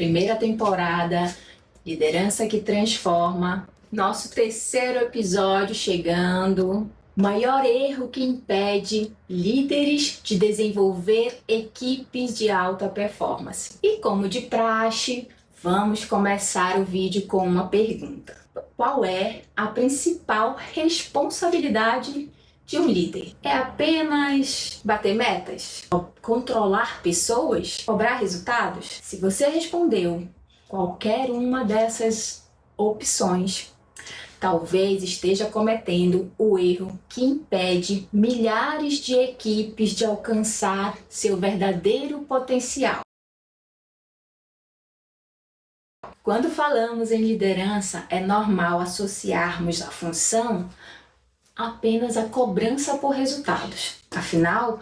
primeira temporada, Liderança que Transforma. Nosso terceiro episódio chegando. Maior erro que impede líderes de desenvolver equipes de alta performance. E como de praxe, vamos começar o vídeo com uma pergunta. Qual é a principal responsabilidade de um líder? É apenas bater metas? Controlar pessoas? Cobrar resultados? Se você respondeu qualquer uma dessas opções, talvez esteja cometendo o erro que impede milhares de equipes de alcançar seu verdadeiro potencial. Quando falamos em liderança, é normal associarmos a função apenas à cobrança por resultados. Afinal,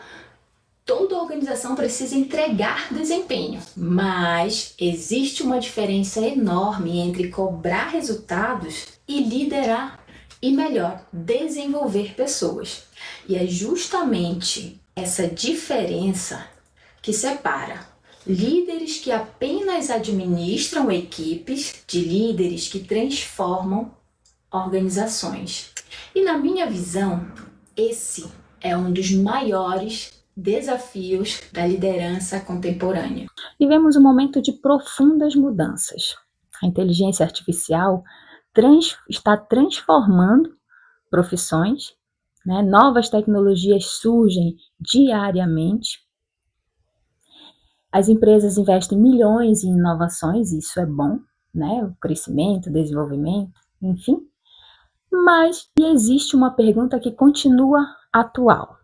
toda organização precisa entregar desempenho, mas existe uma diferença enorme entre cobrar resultados e liderar e, melhor, desenvolver pessoas. E é justamente essa diferença que separa líderes que apenas administram equipes de líderes que transformam organizações. E na minha visão, esse é um dos maiores desafios da liderança contemporânea. Vivemos um momento de profundas mudanças. A inteligência artificial está transformando profissões, né? Novas tecnologias surgem diariamente. As empresas investem milhões em inovações, e isso é bom, né? O crescimento, o desenvolvimento, enfim. Mas existe uma pergunta que continua atual.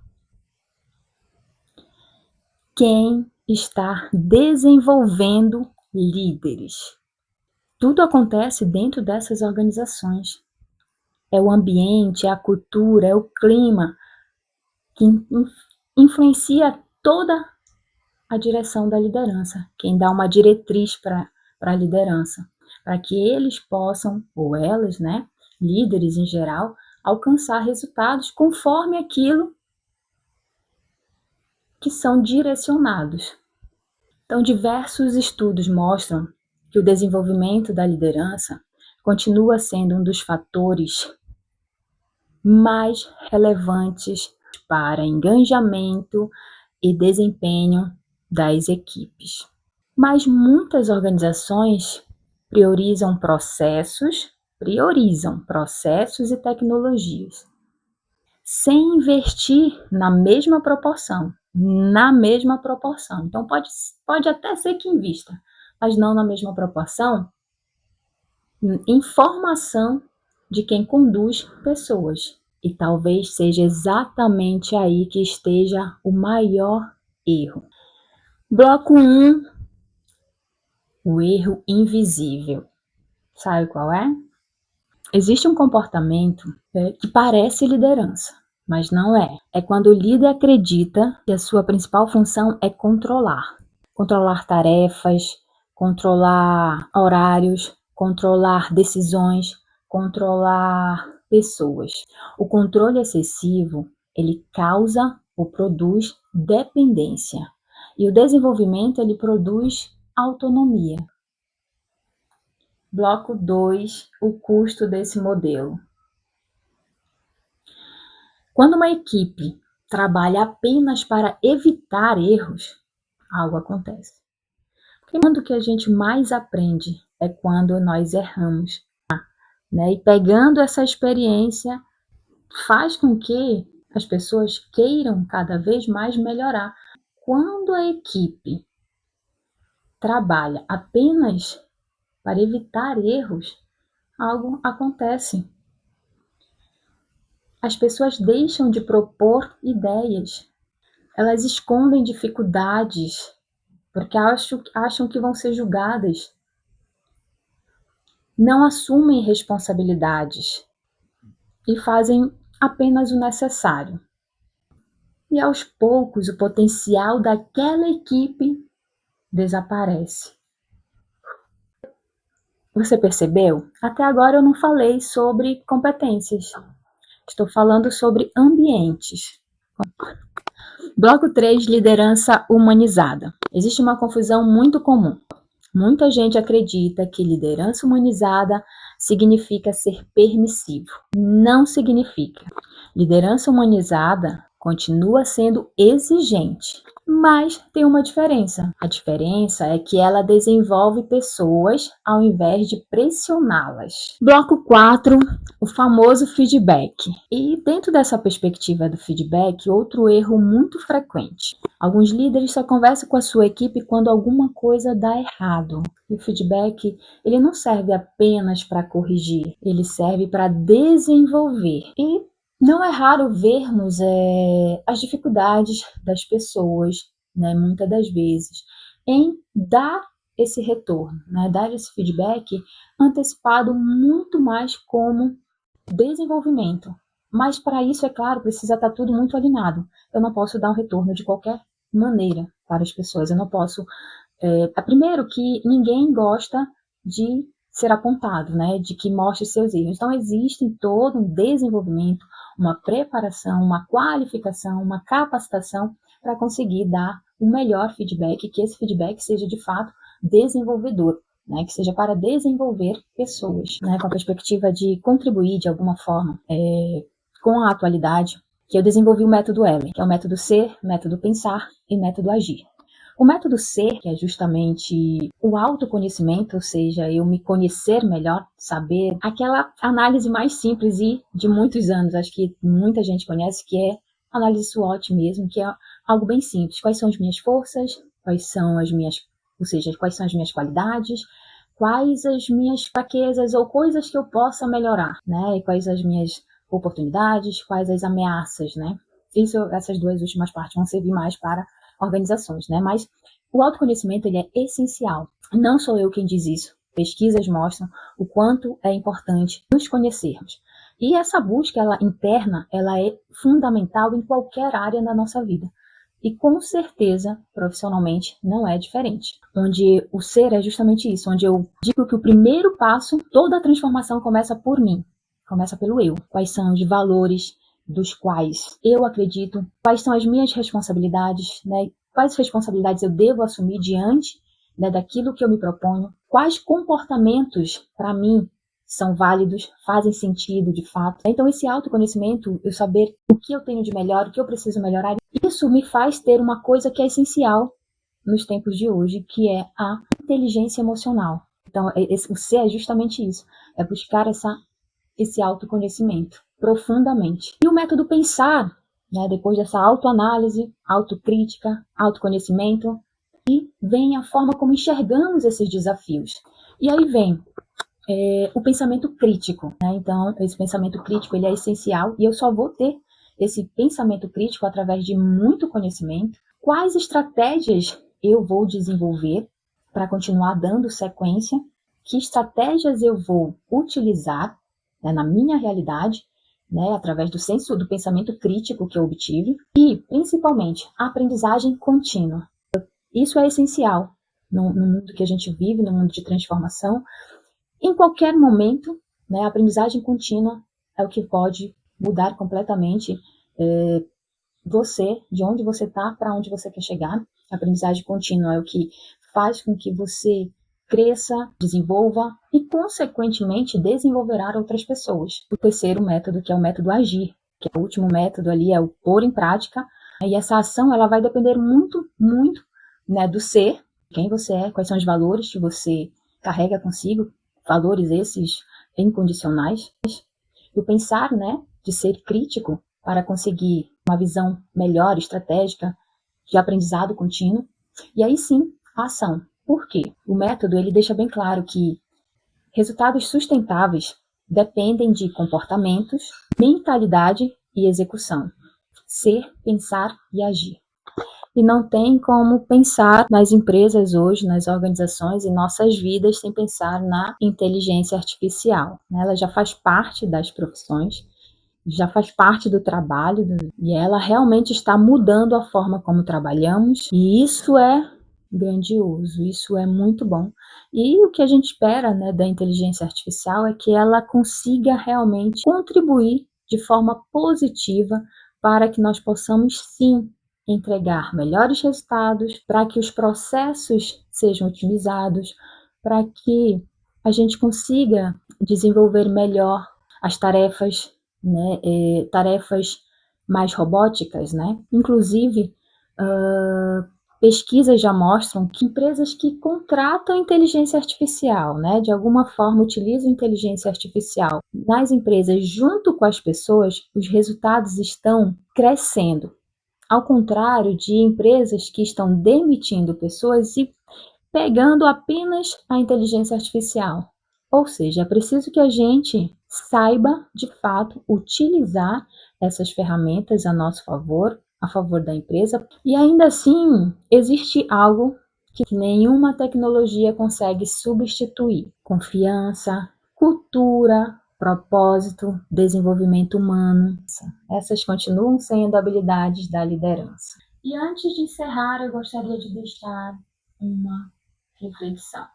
Quem está desenvolvendo líderes? Tudo acontece dentro dessas organizações. É o ambiente, é a cultura, é o clima que influencia toda a direção da liderança. Quem dá uma diretriz para a liderança, para que eles possam, ou elas, né, líderes em geral, alcançar resultados conforme aquilo que são direcionados. Então, diversos estudos mostram que o desenvolvimento da liderança continua sendo um dos fatores mais relevantes para engajamento e desempenho das equipes. Mas muitas organizações priorizam processos e tecnologias, sem investir na mesma proporção. Então, pode até ser que invista, mas não na mesma proporção em formação de quem conduz pessoas. E talvez seja exatamente aí que esteja o maior erro. Bloco 1, o erro invisível. Sabe qual é? Existe um comportamento que parece liderança, mas não é. É quando o líder acredita que a sua principal função é controlar. Controlar tarefas, controlar horários, controlar decisões, controlar pessoas. O controle excessivo, ele causa ou produz dependência. E o desenvolvimento, ele produz autonomia. Bloco 2, o custo desse modelo. Quando uma equipe trabalha apenas para evitar erros, algo acontece. Quando que a gente mais aprende é quando nós erramos, né? E pegando essa experiência, faz com que as pessoas queiram cada vez mais melhorar. Quando a equipe trabalha apenas para evitar erros, algo acontece. As pessoas deixam de propor ideias. Elas escondem dificuldades porque acham que vão ser julgadas. Não assumem responsabilidades e fazem apenas o necessário. E aos poucos o potencial daquela equipe desaparece. Você percebeu? Até agora eu não falei sobre competências. Estou falando sobre ambientes. Bloco 3, liderança humanizada. Existe uma confusão muito comum. Muita gente acredita que liderança humanizada significa ser permissivo. Não significa. Liderança humanizada continua sendo exigente, mas tem uma diferença. A diferença é que ela desenvolve pessoas ao invés de pressioná-las. Bloco 4, o famoso feedback. E dentro dessa perspectiva do feedback, outro erro muito frequente. Alguns líderes só conversam com a sua equipe quando alguma coisa dá errado. E o feedback, ele não serve apenas para corrigir, ele serve para desenvolver. E não é raro vermos as dificuldades das pessoas, né, muitas das vezes, em dar esse retorno, né, dar esse feedback antecipado muito mais como desenvolvimento. Mas para isso, é claro, precisa estar tudo muito alinhado. Eu não posso dar um retorno de qualquer maneira para as pessoas. Eu não posso. Primeiro, que ninguém gosta de ser apontado, né? De que mostre seus erros. Então, existe todo um desenvolvimento, uma preparação, uma qualificação, uma capacitação para conseguir dar o melhor feedback, que esse feedback seja de fato desenvolvedor. Né, que seja para desenvolver pessoas, né, com a perspectiva de contribuir de alguma forma com a atualidade, que eu desenvolvi o método L, que é o método ser, método pensar e método agir. O método ser, que é justamente o autoconhecimento, ou seja, eu me conhecer melhor, saber, aquela análise mais simples e de muitos anos, acho que muita gente conhece, que é análise SWOT mesmo, que é algo bem simples. Quais são as minhas forças, quais são as minhas qualidades, quais as minhas fraquezas ou coisas que eu possa melhorar, né? E quais as minhas oportunidades, quais as ameaças, né? Essas duas últimas partes vão servir mais para organizações, né? Mas o autoconhecimento, ele é essencial. Não sou eu quem diz isso. Pesquisas mostram o quanto é importante nos conhecermos. E essa busca interna, ela é fundamental em qualquer área da nossa vida. E com certeza, profissionalmente, não é diferente. Onde o ser é justamente isso, onde eu digo que o primeiro passo, toda a transformação começa por mim, começa pelo eu. Quais são os valores dos quais eu acredito, quais são as minhas responsabilidades, né? Quais responsabilidades eu devo assumir diante, né, daquilo que eu me proponho, quais comportamentos, para mim, são válidos, fazem sentido de fato. Então, esse autoconhecimento, eu saber o que eu tenho de melhor, o que eu preciso melhorar, isso me faz ter uma coisa que é essencial nos tempos de hoje, que é a inteligência emocional. Então, o ser é justamente isso, é buscar esse autoconhecimento profundamente. E o método pensar, né, depois dessa autoanálise, autocrítica, autoconhecimento, e vem a forma como enxergamos esses desafios. E aí vem o pensamento crítico, né? Então, esse pensamento crítico, ele é essencial e eu só vou ter esse pensamento crítico através de muito conhecimento. Quais estratégias eu vou desenvolver para continuar dando sequência? Que estratégias eu vou utilizar, né, na minha realidade, né, através do senso do pensamento crítico que eu obtive? E, principalmente, a aprendizagem contínua. Isso é essencial no mundo que a gente vive, no mundo de transformação. Em qualquer momento, né, a aprendizagem contínua é o que pode mudar completamente você, de onde você está para onde você quer chegar. A aprendizagem contínua é o que faz com que você cresça, desenvolva e, consequentemente, desenvolverá outras pessoas. O terceiro método, que é o método agir, que é o último método ali, é o pôr em prática. E essa ação, ela vai depender muito, muito, né, do ser, quem você é, quais são os valores que você carrega consigo, valores esses incondicionais. E o pensar, né, de ser crítico para conseguir uma visão melhor, estratégica, de aprendizado contínuo. E aí sim, a ação. Por quê? O método, ele deixa bem claro que resultados sustentáveis dependem de comportamentos, mentalidade e execução. Ser, pensar e agir. E não tem como pensar nas empresas hoje, nas organizações e nossas vidas sem pensar na inteligência artificial. Ela já faz parte das profissões, já faz parte do trabalho e ela realmente está mudando a forma como trabalhamos e isso é grandioso, isso é muito bom. E o que a gente espera, né, da inteligência artificial é que ela consiga realmente contribuir de forma positiva para que nós possamos sim entregar melhores resultados, para que os processos sejam otimizados, para que a gente consiga desenvolver melhor as tarefas, né, tarefas mais robóticas, né? Inclusive, pesquisas já mostram que empresas que contratam inteligência artificial, né, de alguma forma utilizam inteligência artificial nas empresas junto com as pessoas, os resultados estão crescendo. Ao contrário de empresas que estão demitindo pessoas e pegando apenas a inteligência artificial. Ou seja, é preciso que a gente saiba, de fato, utilizar essas ferramentas a nosso favor, a favor da empresa. E ainda assim, existe algo que nenhuma tecnologia consegue substituir: confiança, cultura, propósito, desenvolvimento humano. Essas continuam sendo habilidades da liderança. E antes de encerrar, eu gostaria de deixar uma reflexão.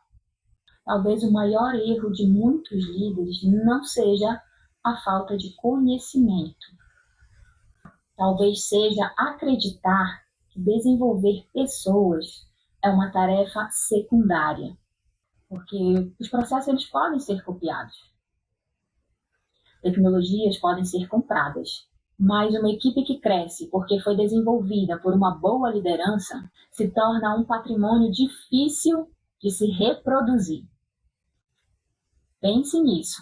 Talvez o maior erro de muitos líderes não seja a falta de conhecimento. Talvez seja acreditar que desenvolver pessoas é uma tarefa secundária, porque os processos eles podem ser copiados. Tecnologias podem ser compradas, mas uma equipe que cresce porque foi desenvolvida por uma boa liderança se torna um patrimônio difícil de se reproduzir. Pense nisso.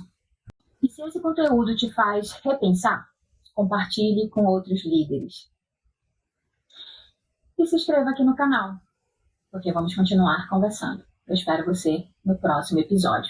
E se esse conteúdo te faz repensar, compartilhe com outros líderes. E se inscreva aqui no canal, porque vamos continuar conversando. Eu espero você no próximo episódio.